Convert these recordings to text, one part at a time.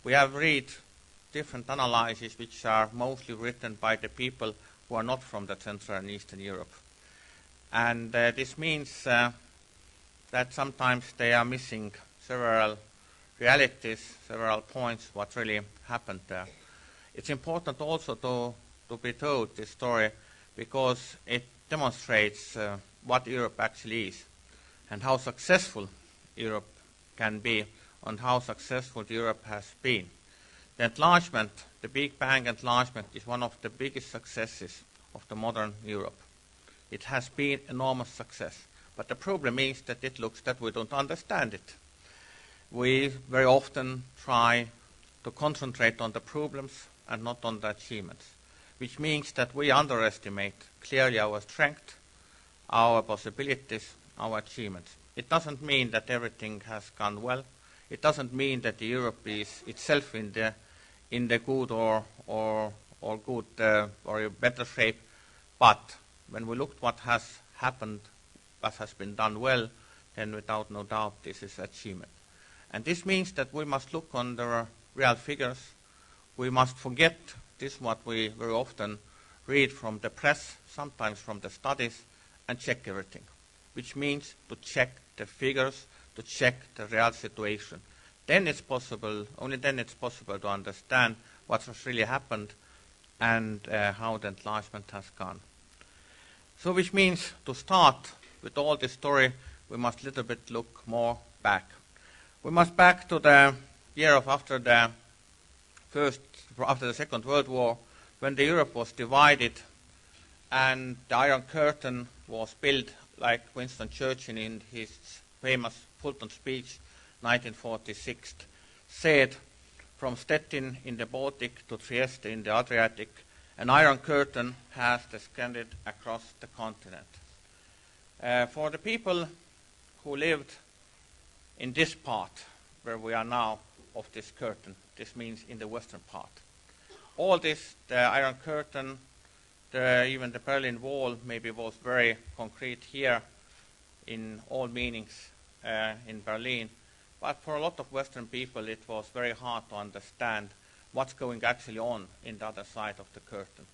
We have read different analyses which are mostly written by the people who are not from the Central and Eastern Europe. And this means that sometimes they are missing several realities, several points, what really happened there. It's important also to be told this story because it demonstrates what Europe actually is and how successful Europe can be and how successful Europe has been. The enlargement, the Big Bang enlargement, is one of the biggest successes of the modern Europe. It has been enormous success. But the problem is that it looks that we don't understand it. We very often try to concentrate on the problems and not on the achievements, which means that we underestimate clearly our strength, our possibilities, our achievements. It doesn't mean that everything has gone well. It doesn't mean that Europe is itself in the good or good or a better shape. But when we look at what has happened, what has been done well, then without no doubt this is achievement. And this means that we must look on the real figures. We must forget this what we very often read from the press, sometimes from the studies, and check everything, which means to check the figures, to check the real situation. Then it's possible, only then it's possible to understand what has really happened and how the enlargement has gone. So which means to start with all this story, we must a little bit look more back. We must back to the year of after the Second World War, when the Europe was divided and the Iron Curtain was built, like Winston Churchill in his famous Fulton speech, 1946, said, from Stettin in the Baltic to Trieste in the Adriatic, an Iron Curtain has descended across the continent. For the people who lived in this part, where we are now, of this curtain, this means in the western part. All this, the Iron Curtain, even the Berlin Wall, maybe was very concrete here in all meanings in Berlin. But for a lot of Western people, it was very hard to understand what's going actually on in the other side of the curtain.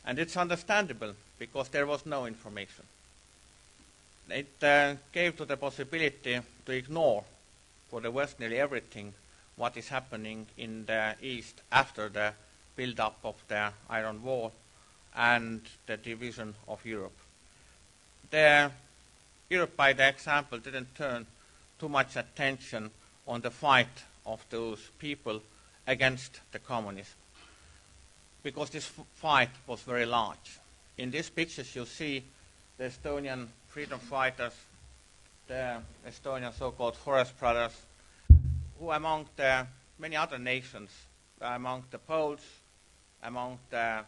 And it's understandable, because there was no information. It gave to the possibility to ignore for the West nearly everything what is happening in the East after the build-up of the Iron Wall and the division of Europe. Europe, by the example, didn't turn too much attention on the fight of those people against the communism, because this fight was very large. In these pictures you see the Estonian freedom fighters, the Estonian so-called Forest Brothers, who among the many other nations, among the Poles, among the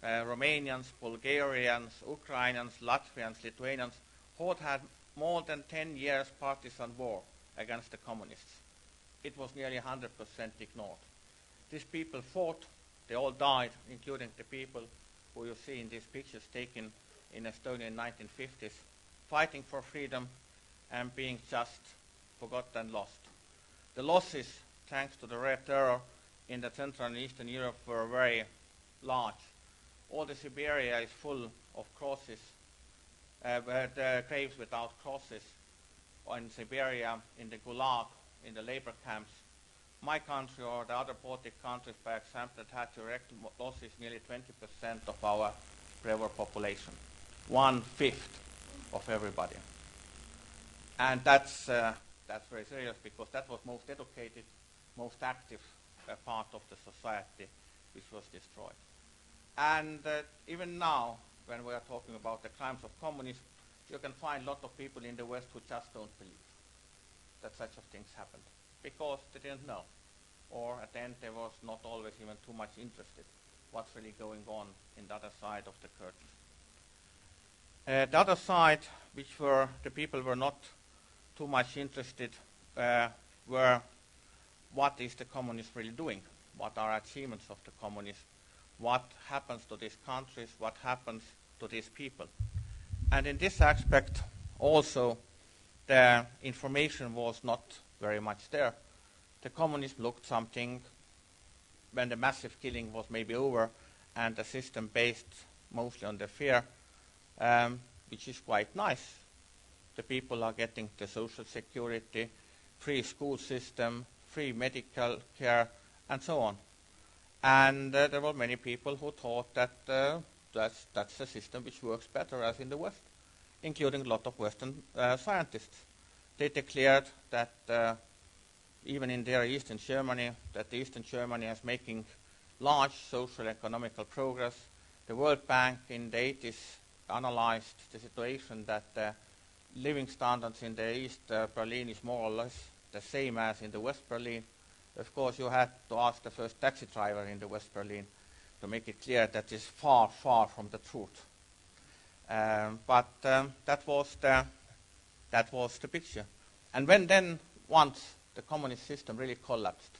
Romanians, Bulgarians, Ukrainians, Latvians, Lithuanians, who had more than 10 years partisan war against the communists. It was nearly 100% ignored. These people fought, they all died, including the people who you see in these pictures taken in Estonia in 1950s, fighting for freedom and being just forgotten and lost. The losses, thanks to the Red Terror in the Central and Eastern Europe, were very large. All the Siberia is full of crosses, the graves without crosses, in Siberia, in the Gulag, in the labor camps. My country or the other Baltic countries, for example, that had direct losses nearly 20% of our pre-war population, 1/5 of everybody. And that's very serious, because that was most educated, most active part of the society which was destroyed. And even now, when we are talking about the crimes of communism, you can find a lot of people in the West who just don't believe that such things happened, because they didn't know, or at the end they was not always even too much interested what's really going on in the other side of the curtain. The other side, which the people were not too much interested, were what is the communism really doing? What are achievements of the communism? What happens to these countries? What happens to these people? And in this aspect, also, the information was not very much there. The communism looked something when the massive killing was maybe over, and the system based mostly on the fear, which is quite nice. The people are getting the social security, free school system, free medical care, and so on. And there were many people who thought that that's a system which works better as in the West, including a lot of Western scientists. They declared that even in their Eastern Germany, that Eastern Germany is making large social economical progress. The World Bank in the 80s analyzed the situation that living standards in the East Berlin is more or less the same as in the West Berlin. Of course, you had to ask the first taxi driver in the West Berlin to make it clear that is far, far from the truth. But that was the picture. And when then once the communist system really collapsed,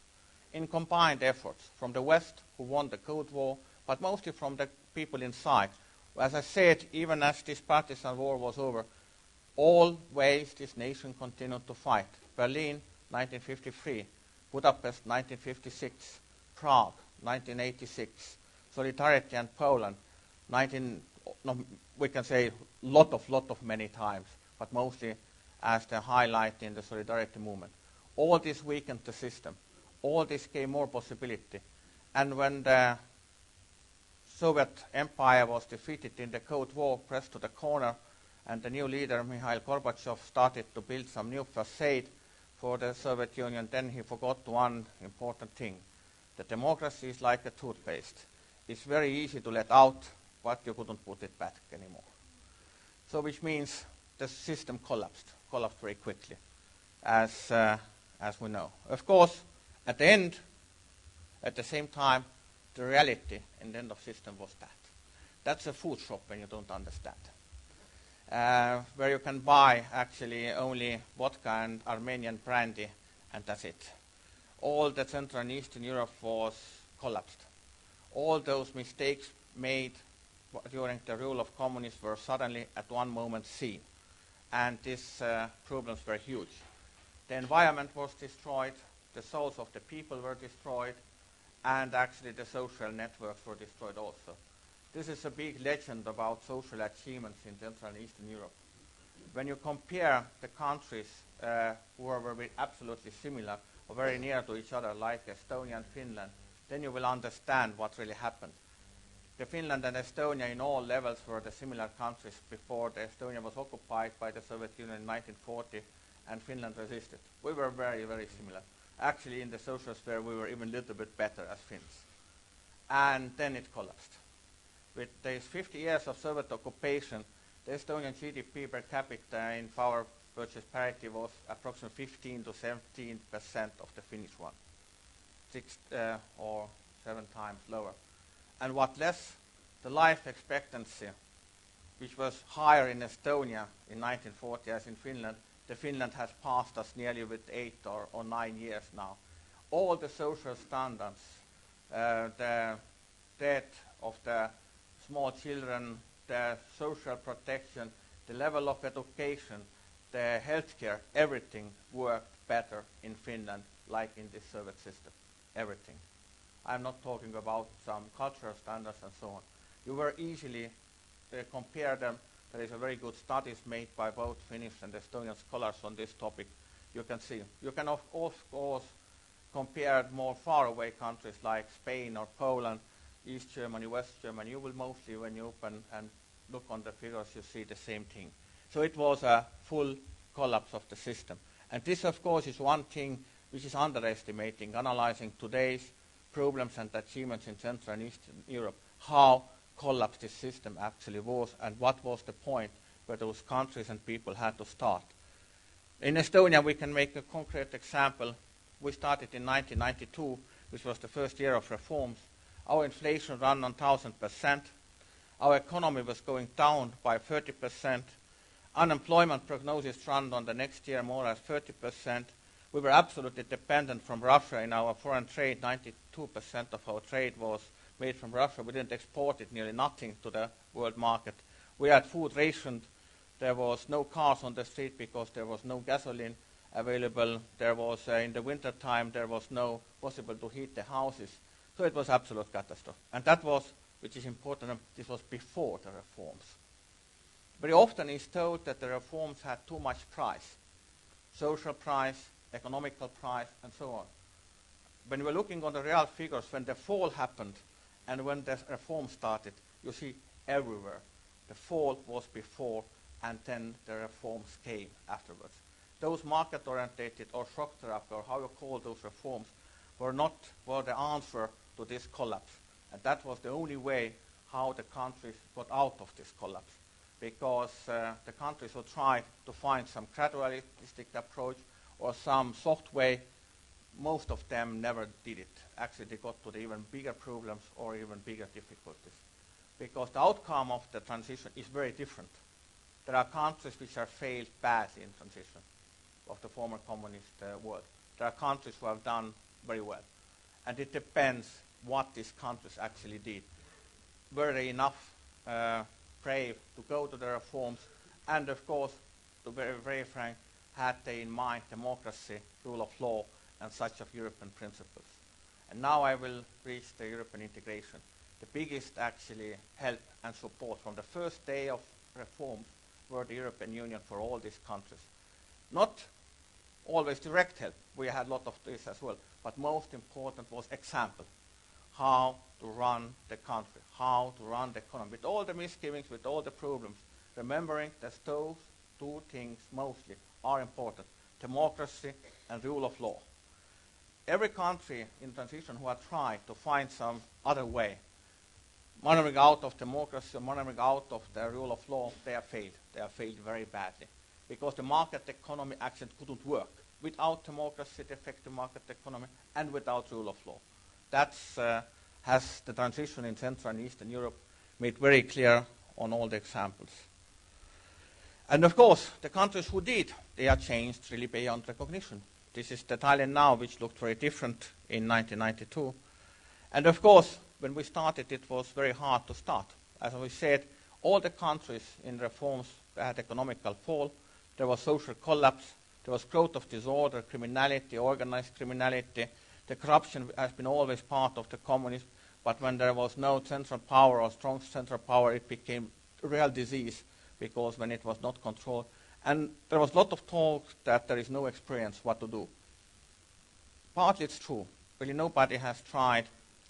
in combined efforts from the West, who won the Cold War, but mostly from the people inside. As I said, even as this partisan war was over, always this nation continued to fight. Berlin, 1953. Budapest, 1956. Prague, 1986. Solidarity and Poland, we can say lot of many times, but mostly as the highlight in the Solidarity movement. All this weakened the system. All this gave more possibility. And when the Soviet Empire was defeated in the Cold War, pressed to the corner, and the new leader, Mikhail Gorbachev, started to build some new facade for the Soviet Union, then he forgot one important thing. The democracy is like a toothpaste. It's very easy to let out, but you couldn't put it back anymore. So which means the system collapsed very quickly, as we know. Of course, at the end, at the same time, the reality in the end of system was that. That's a food shop when you don't understand. Where you can buy actually only vodka and Armenian brandy, and that's it. All the Central and Eastern Europe was collapsed. All those mistakes made during the rule of communists were suddenly at one moment seen. And these problems were huge. The environment was destroyed, the souls of the people were destroyed, and actually the social networks were destroyed also. This is a big legend about social achievements in Central and Eastern Europe. When you compare the countries who are very absolutely similar or very near to each other, like Estonia and Finland, then you will understand what really happened. The Finland and Estonia in all levels were the similar countries before the Estonia was occupied by the Soviet Union in 1940 and Finland resisted. We were very, very similar. Actually, in the social sphere, we were even a little bit better as Finns. And then it collapsed. With these 50 years of Soviet occupation, the Estonian GDP per capita in power purchase parity was approximately 15 to 17% of the Finnish one, 6 or 7 times lower. And what less, the life expectancy, which was higher in Estonia in 1940 as in Finland, the Finland has passed us nearly with 8 or 9 years now. All the social standards, the death of the small children, the social protection, the level of education, the healthcare, everything worked better in Finland like in this Soviet system. Everything. I'm not talking about some cultural standards and so on. You were easily compare them. There is a very good studies made by both Finnish and Estonian scholars on this topic. You can see. You can of course compare more far away countries like Spain or Poland, East Germany, West Germany. You will mostly, when you open and look on the figures, you see the same thing. So it was a full collapse of the system. And this, of course, is one thing which is underestimating, analyzing today's problems and achievements in Central and Eastern Europe, how collapsed this system actually was and what was the point where those countries and people had to start. In Estonia, we can make a concrete example. We started in 1992, which was the first year of reforms. Our inflation ran on 1,000%. Our economy was going down by 30%. Unemployment prognosis ran on the next year more as 30%. We were absolutely dependent from Russia in our foreign trade. 92% of our trade was made from Russia. We didn't export it, nearly nothing, to the world market. We had food rationed. There was no cars on the street because there was no gasoline available. There was, in the winter time, there was no possible to heat the houses. So it was absolute catastrophe. And that was, which is important, this was before the reforms. Very often it's told that the reforms had too much price, social price, economical price, and so on. When we're looking on the real figures, when the fall happened and when the reform started, you see everywhere the fall was before and then the reforms came afterwards. Those market-orientated or shock therapy, or how you call those reforms, were the answer to this collapse. And that was the only way how the countries got out of this collapse. Because the countries would try to find some gradualistic approach or some soft way. Most of them never did it. Actually, they got to the even bigger problems or even bigger difficulties. Because the outcome of the transition is very different. There are countries which have failed badly in transition of the former communist world. There are countries who have done very well. And it depends what these countries actually did. Were they enough brave to go to the reforms? And of course, to be very frank, had they in mind democracy, rule of law, and such of European principles. And now I will reach the European integration. The biggest actually help and support from the first day of reforms were the European Union for all these countries. Not always direct help, we had a lot of this as well, but most important was example. How to run the country, how to run the economy, with all the misgivings, with all the problems, remembering that those two things mostly are important, democracy and rule of law. Every country in transition who had tried to find some other way, maneuvering out of democracy, maneuvering out of the rule of law, they have failed. They have failed very badly. Because the market economy actually couldn't work without democracy, the effective market economy, and without rule of law. That has the transition in Central and Eastern Europe made very clear on all the examples. And of course, the countries who did, they are changed really beyond recognition. This is the Thailand now, which looked very different in 1992. And of course, when we started, it was very hard to start. As we said, all the countries in reforms had economical fall, there was social collapse, there was growth of disorder, criminality, organized criminality. The corruption has been always part of the communism, but when there was no central power or strong central power, it became a real disease, because when it was not controlled. And there was a lot of talk that there is no experience what to do. Partly it's true. Really nobody has tried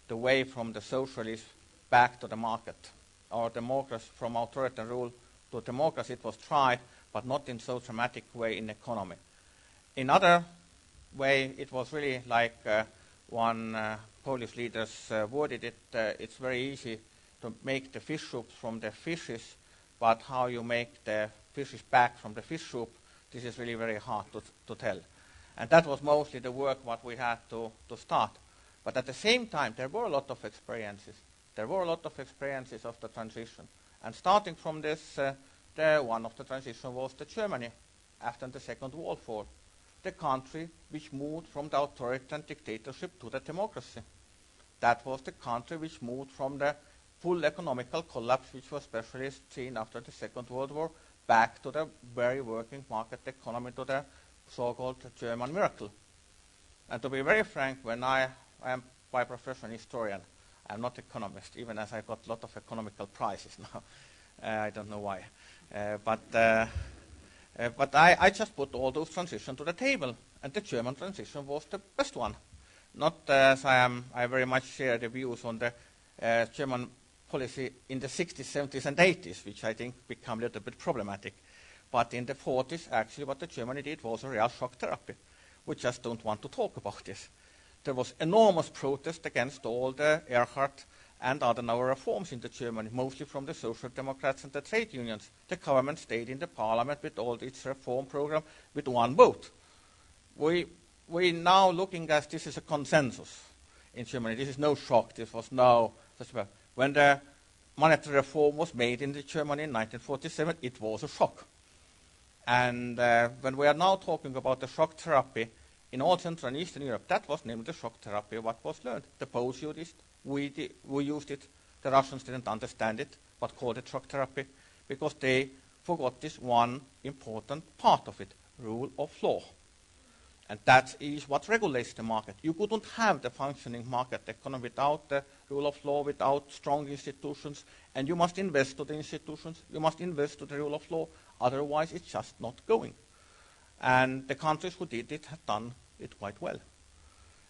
the way from the socialist back to the market, or democracy from authoritarian rule to democracy. It was tried, but not in so dramatic way in economy. In other way, it was really like one Polish leaders worded it, it's very easy to make the fish soup from the fishes, but how you make the fishes back from the fish soup, this is really very hard to tell. And that was mostly the work what we had to start. But at the same time, there were a lot of experiences. There were a lot of experiences of the transition. And starting from this, one of the transition was the Germany after the Second World War, the country which moved from the authoritarian dictatorship to the democracy. That was the country which moved from the full economical collapse, which was especially seen after the Second World War, back to the very working market economy, to the so-called German miracle. And to be very frank, when I am by profession historian, I'm not economist, even as I got a lot of economical prizes now. I don't know why. But I just put all those transitions to the table, and the German transition was the best one. Not as I very much share the views on the German policy in the 60s, 70s, and 80s, which I think become a little bit problematic. But in the 40s, actually, what the Germany did was a real shock therapy. We just don't want to talk about this. There was enormous protest against all the Erhard and Adenauer reforms in the Germany, mostly from the Social Democrats and the trade unions. The government stayed in the parliament with all its reform program with one vote. We now looking at this is a consensus in Germany. This is no shock. This was no such a... When the monetary reform was made in the Germany in 1947, it was a shock. And when we are now talking about the shock therapy in all Central and Eastern Europe, that was named the shock therapy, what was learned. The Poles used it, we used it, the Russians didn't understand it, but called it shock therapy, because they forgot this one important part of it, rule of law. And that is what regulates the market. You couldn't have the functioning market economy without the rule of law, without strong institutions, and you must invest to the institutions, you must invest to the rule of law, otherwise it's just not going. And the countries who did it have done it quite well.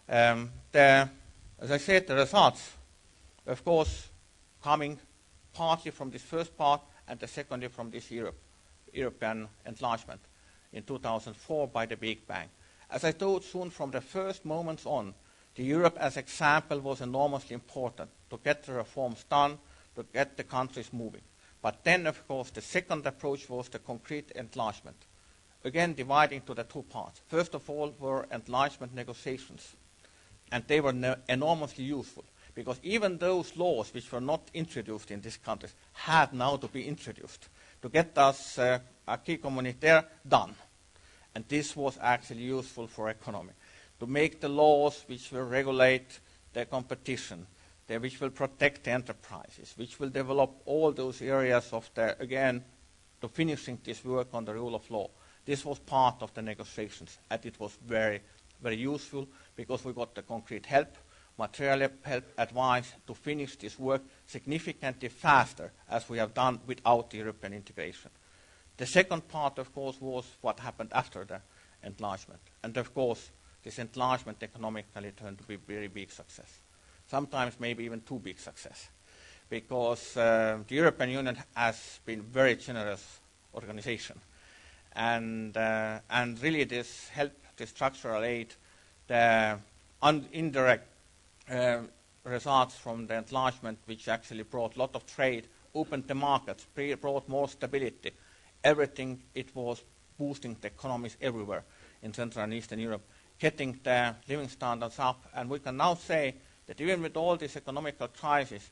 As I said, the results, of course, coming partly from this first part and the secondly from this European enlargement in 2004 by the Big Bang. As I told soon from the first moments on, the Europe as example was enormously important to get the reforms done, to get the countries moving. But then, of course, the second approach was the concrete enlargement. Again, dividing to the two parts. First of all were enlargement negotiations. And they were enormously useful, because even those laws which were not introduced in these countries had now to be introduced to get us acquis communautaire done. And this was actually useful for economy, to make the laws which will regulate the competition, which will protect the enterprises, which will develop all those areas of the, again, to finishing this work on the rule of law. This was part of the negotiations, and it was very, very useful because we got the concrete help, material help, advice to finish this work significantly faster as we have done without the European integration. The second part, of course, was what happened after the enlargement. And, of course, this enlargement economically turned to be a very big success. Sometimes maybe even too big success. Because the European Union has been a very generous organization. And really this help, this structural aid, the indirect results from the enlargement, which actually brought a lot of trade, opened the markets, brought more stability, everything, it was boosting the economies everywhere in Central and Eastern Europe, getting the living standards up. And we can now say that even with all this economical crisis,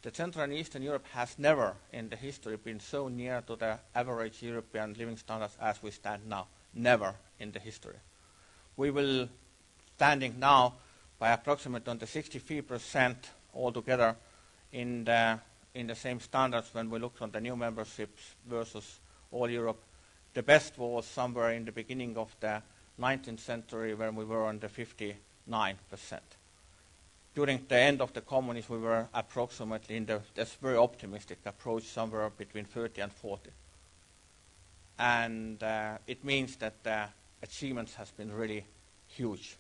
the Central and Eastern Europe has never in the history been so near to the average European living standards as we stand now. Never in the history. We will, standing now by approximately on the 63% altogether in the same standards when we look on the new memberships versus all Europe. The best was somewhere in the beginning of the 19th century when we were on the 59%. During the end of the communism, we were approximately in this very optimistic approach, somewhere between 30 and 40. And it means that the achievements has been really huge.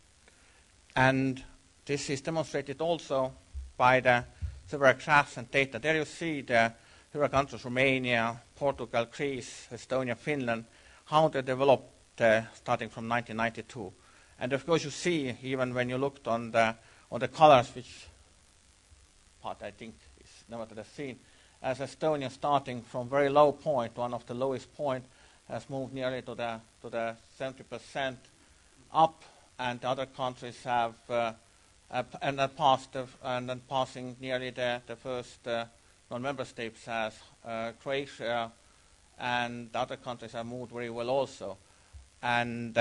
And this is demonstrated also by the several graphs and data. There you see the several countries, Romania, Portugal, Greece, Estonia, Finland, how they developed starting from 1992. And of course you see, even when you looked on the colors, which part I think is nevertheless seen, as Estonia starting from very low point, one of the lowest point, has moved nearly to the 70% up, and the other countries have and then passing nearly the first non-member states as Croatia, and the other countries have moved very well also. And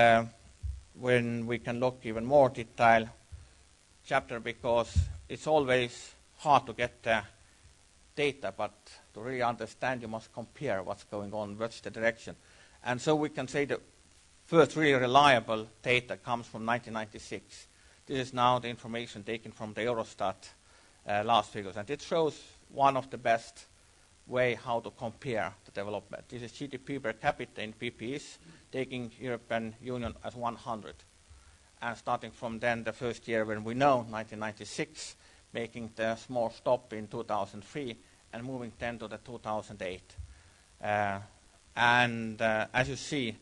when we can look even more detail chapter, because it's always hard to get the data, but to really understand you must compare what's going on, what's the direction. And so we can say the first really reliable data comes from 1996. This is now the information taken from the Eurostat last figures, and it shows one of the best way how to compare the development. This is GDP per capita in PPEs, taking European Union as 100. And starting from then, the first year when we know, 1996, making the small stop in 2003, and moving then to the 2008. As you see,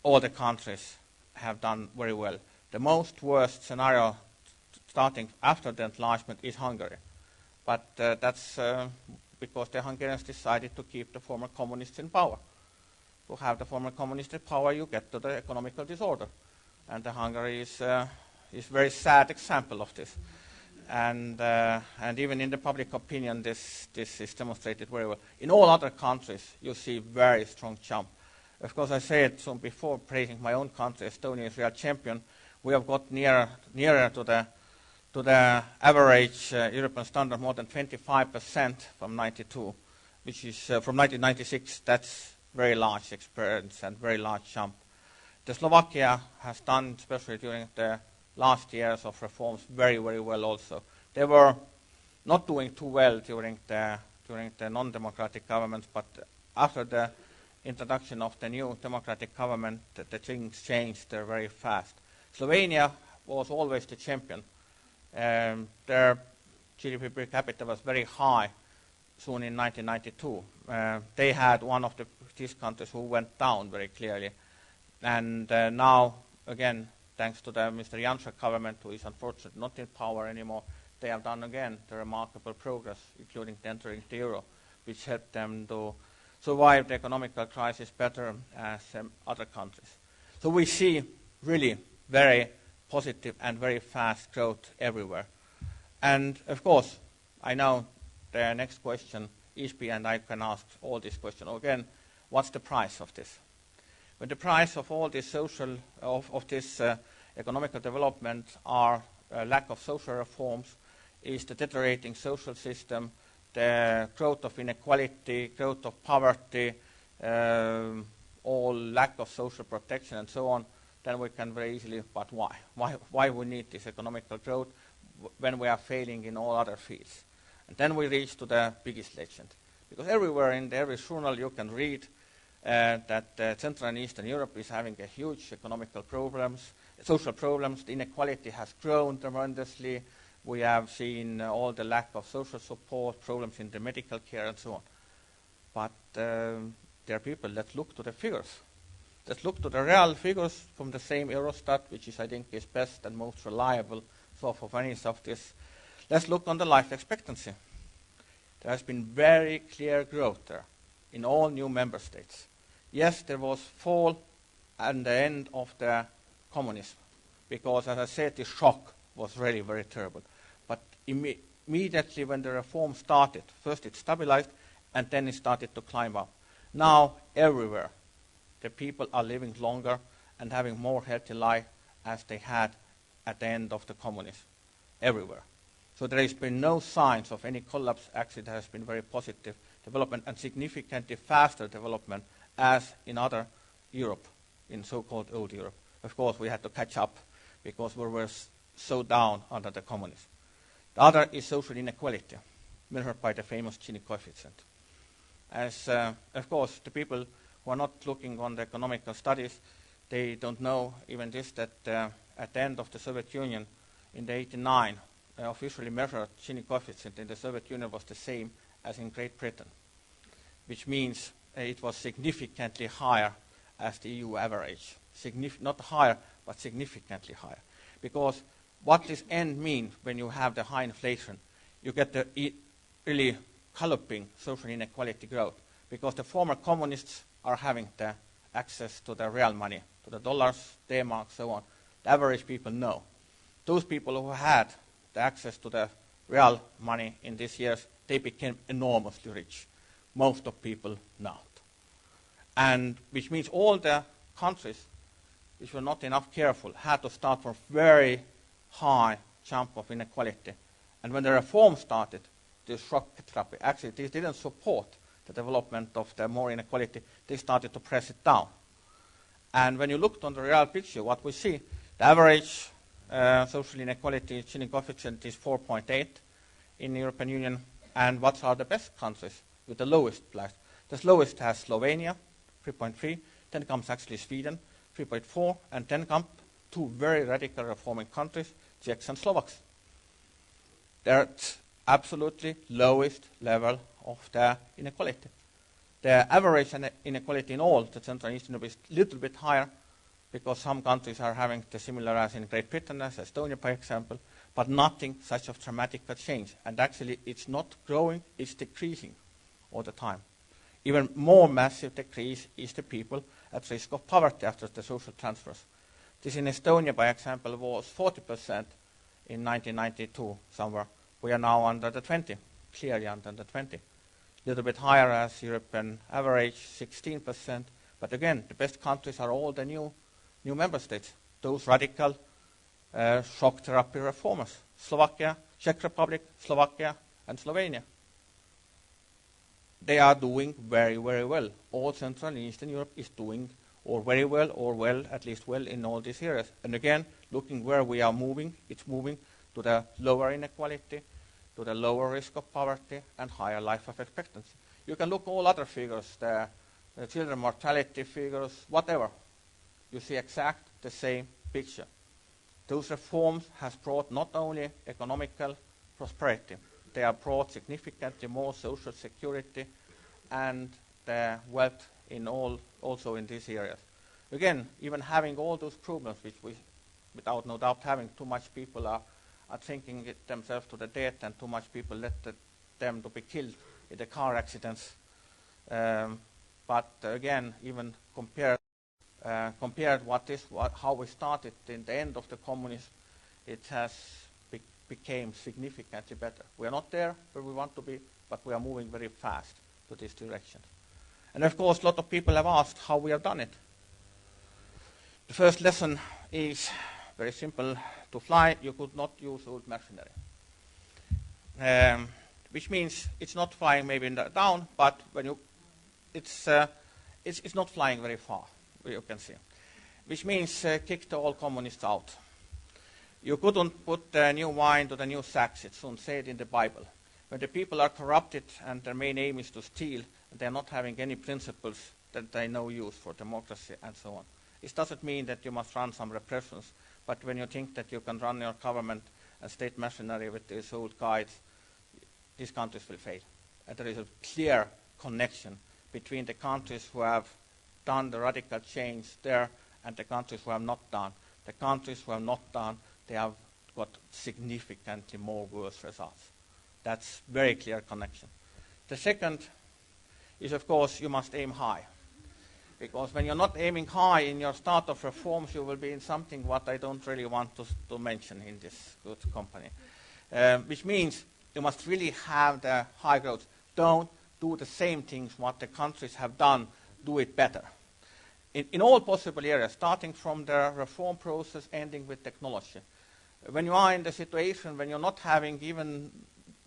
all the countries have done very well. The most worst scenario starting after the enlargement is Hungary. But that's because the Hungarians decided to keep the former communists in power. To have the former communists in power, you get to the economical disorder. And Hungary is a very sad example of this. And even in the public opinion, this is demonstrated very well. In all other countries, you see very strong jump. Of course, I said so before, praising my own country, Estonia is real champion. We have got nearer to the average European standard, more than 25% from 92, which is from 1996. That's very large experience and very large jump. The Slovakia has done, especially during the last years of reforms, very, very well also. They were not doing too well during the non-democratic governments, but after the introduction of the new democratic government, the things changed very fast. Slovenia was always the champion. Their GDP per capita was very high soon in 1992. They had one of these countries who went down very clearly. And now, again, thanks to the Mr. Janša government, who is unfortunately not in power anymore, they have done again the remarkable progress, including entering the euro, which helped them to survive the economical crisis better as other countries. So we see really very positive and very fast growth everywhere. And of course, I know the next question, Isby and I can ask all these questions again, what's the price of this? When the price of all this economical development are lack of social reforms, is the deteriorating social system, the growth of inequality, growth of poverty, all lack of social protection and so on, then we can very easily, but why? Why we need this economical growth when we are failing in all other fields? And then we reach to the biggest legend. Because everywhere in every journal you can read that Central and Eastern Europe is having a huge economical problems, social problems. The inequality has grown tremendously. We have seen all the lack of social support, problems in the medical care and so on. But there are people, let's look to the figures. Let's look to the real figures from the same Eurostat, which is, I think, is best and most reliable source of any of this. Let's look on the life expectancy. There has been very clear growth there in all new member states. Yes, there was fall and the end of the communism, because, as I said, the shock was really very terrible. But immediately when the reform started, first it stabilized, and then it started to climb up. Now, everywhere, the people are living longer and having more healthy life as they had at the end of the communism, everywhere. So there has been no signs of any collapse. Actually, there has been very positive development and significantly faster development as in other Europe, in so-called old Europe. Of course, we had to catch up because we were so down under the communism. The other is social inequality, measured by the famous Gini coefficient. As, of course, the people who are not looking on the economical studies, they don't know even this, that at the end of the Soviet Union, in the 89, officially measured Gini coefficient in the Soviet Union was the same as in Great Britain, which means it was significantly higher as the EU average. Not higher, but significantly higher. Because what this end means when you have the high inflation, you get the really galloping social inequality growth, because the former communists are having the access to the real money, to the dollars, D-marks, so on. The average people know. Those people who had the access to the real money in these years, they became enormously rich. Most of people not. And which means all the countries which were not enough careful had to start from very high jump of inequality. And when the reform started, the shock therapy, actually they didn't support the development of the more inequality, they started to press it down. And when you looked on the real picture, what we see, the average social inequality Gini coefficient is 4.8 in the European Union. And what are the best countries with the lowest place? The lowest has Slovenia, 3.3. Then comes actually Sweden, 3.4. And then come two very radical reforming countries, Czechs and Slovaks. They're absolutely lowest level of the inequality. The average inequality in all the Central and Eastern Europe is a little bit higher, because some countries are having the similar as in Great Britain, as Estonia, for example, but nothing such of dramatic change. And actually, it's not growing, it's decreasing all the time. Even more massive decrease is the people at risk of poverty after the social transfers. This in Estonia, by example, was 40% in 1992 somewhere. We are now under the 20, clearly under the 20. A little bit higher as European average, 16%. But again, the best countries are all the new member states, those radical shock therapy reformers. Slovakia, Czech Republic, Slovakia, and Slovenia. They are doing very, very well. All Central and Eastern Europe is doing or very well, or well, at least well in all these areas. And again, looking where we are moving, it's moving to the lower inequality, to the lower risk of poverty, and higher life expectancy. You can look all other figures, the children mortality figures, whatever. You see exact the same picture. Those reforms has brought not only economical prosperity, they have brought significantly more social security and the wealth in also in these areas. Again, even having all those problems, which we, without no doubt, having too much people are thinking it themselves to the death, and too much people let them to be killed in the car accidents. But again, even compared how we started in the end of the communism, it has became significantly better. We are not there where we want to be, but we are moving very fast to this direction. And of course, a lot of people have asked how we have done it. The first lesson is very simple. To fly, you could not use old machinery. Which means it's not flying maybe down, but when you, it's not flying very far, you can see. Which means kick the old communists out. You couldn't put new wine to the new sacks, it's said in the Bible. When the people are corrupted and their main aim is to steal, they're not having any principles that they know use for democracy and so on. It doesn't mean that you must run some repressions, but when you think that you can run your government and state machinery with these old guides, these countries will fail. And there is a clear connection between the countries who have done the radical change there and the countries who have not done. The countries who have not done, they have got significantly more worse results. That's very clear connection. The second is, of course, you must aim high. Because when you're not aiming high in your start of reforms, you will be in something what I don't really want to mention in this good company. Which means you must really have the high growth. Don't do the same things what the countries have done, do it better. In all possible areas, starting from the reform process, ending with technology. When you are in the situation when you're not having even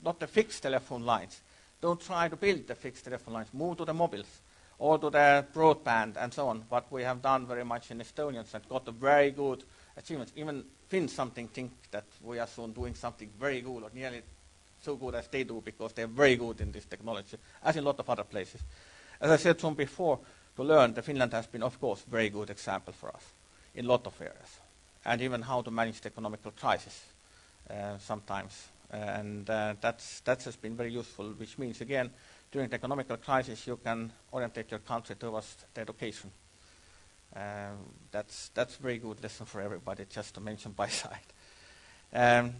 not the fixed telephone lines, don't try to build the fixed telephone lines. Move to the mobiles or to the broadband and so on. What we have done very much in Estonians and got a very good achievements. Even Finns something think that we are soon doing something very good or nearly so good as they do because they're very good in this technology, as in a lot of other places. As I said from before, to learn, Finland has been, of course, a very good example for us in a lot of areas, and even how to manage the economical crisis sometimes. That has been very useful, which means, again, during the economical crisis, you can orientate your country towards the education. That's a very good lesson for everybody, just to mention by side.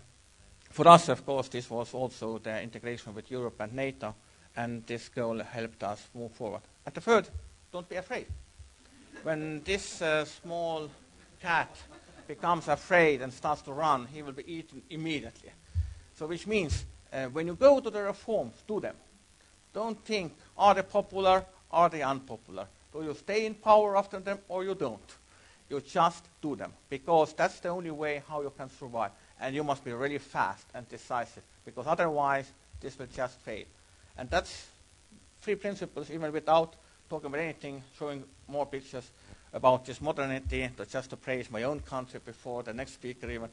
For us, of course, this was also the integration with Europe and NATO, and this goal helped us move forward. And the third, don't be afraid. When this small cat becomes afraid and starts to run, he will be eaten immediately. So which means when you go to the reforms, do them. Don't think, are they popular, are they unpopular? Do you stay in power after them or you don't? You just do them, because that's the only way how you can survive. And you must be really fast and decisive, because otherwise this will just fail. And that's 3 principles, even without talking about anything, showing more pictures about this modernity, just to praise my own country before the next speaker even.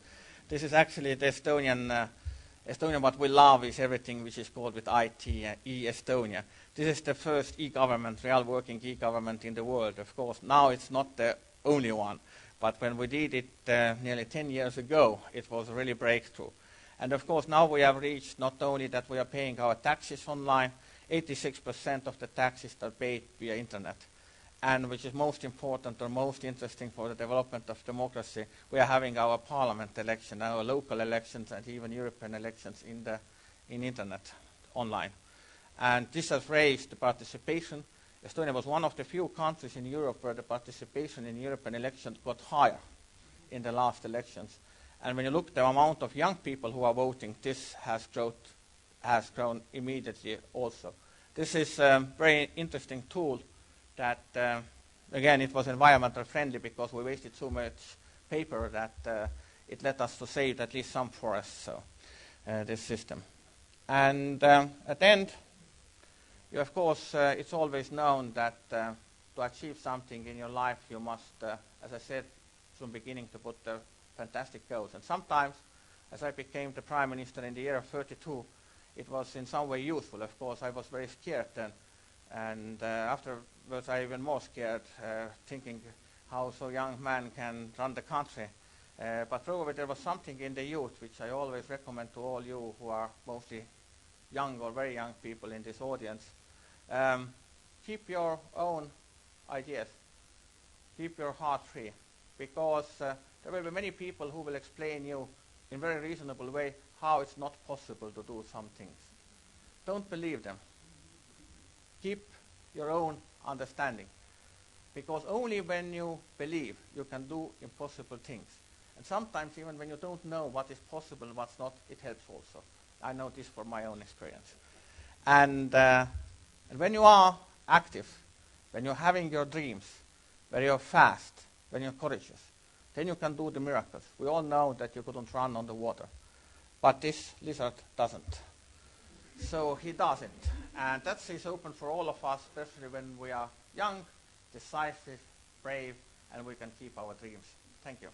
This is actually the Estonian, what we love is everything which is called with IT, e-Estonia. This is the first e-government, real working e-government in the world. Of course, now it's not the only one, but when we did it nearly 10 years ago, it was a really breakthrough. And of course, now we have reached not only that we are paying our taxes online, 86% of the taxes are paid via internet. And which is most important or most interesting for the development of democracy, we are having our parliament election, our local elections, and even European elections in internet, online. And this has raised the participation. Estonia was one of the few countries in Europe where the participation in European elections got higher in the last elections. And when you look at the amount of young people who are voting, this has grown immediately also. This is a very interesting tool that, again, it was environmental friendly because we wasted so much paper that it led us to save at least some forests, so this system. And at the end, of course, it's always known that to achieve something in your life, you must, as I said from the beginning, to put fantastic goals. And sometimes, as I became the Prime Minister in the year of 32, it was in some way useful. Of course, I was very scared then. And afterwards, I even more scared, thinking how so young man can run the country. But probably there was something in the youth which I always recommend to all you who are mostly young or very young people in this audience. Keep your own ideas. Keep your heart free. Because there will be many people who will explain you in a very reasonable way how it's not possible to do some things. Don't believe them. Keep your own understanding. Because only when you believe, you can do impossible things. And sometimes even when you don't know what is possible and what's not, it helps also. I know this from my own experience. And when you are active, when you're having your dreams, when you're fast, when you're courageous, then you can do the miracles. We all know that you couldn't run on the water. But this lizard doesn't. So he does it. And that is open for all of us, especially when we are young, decisive, brave, and we can keep our dreams. Thank you.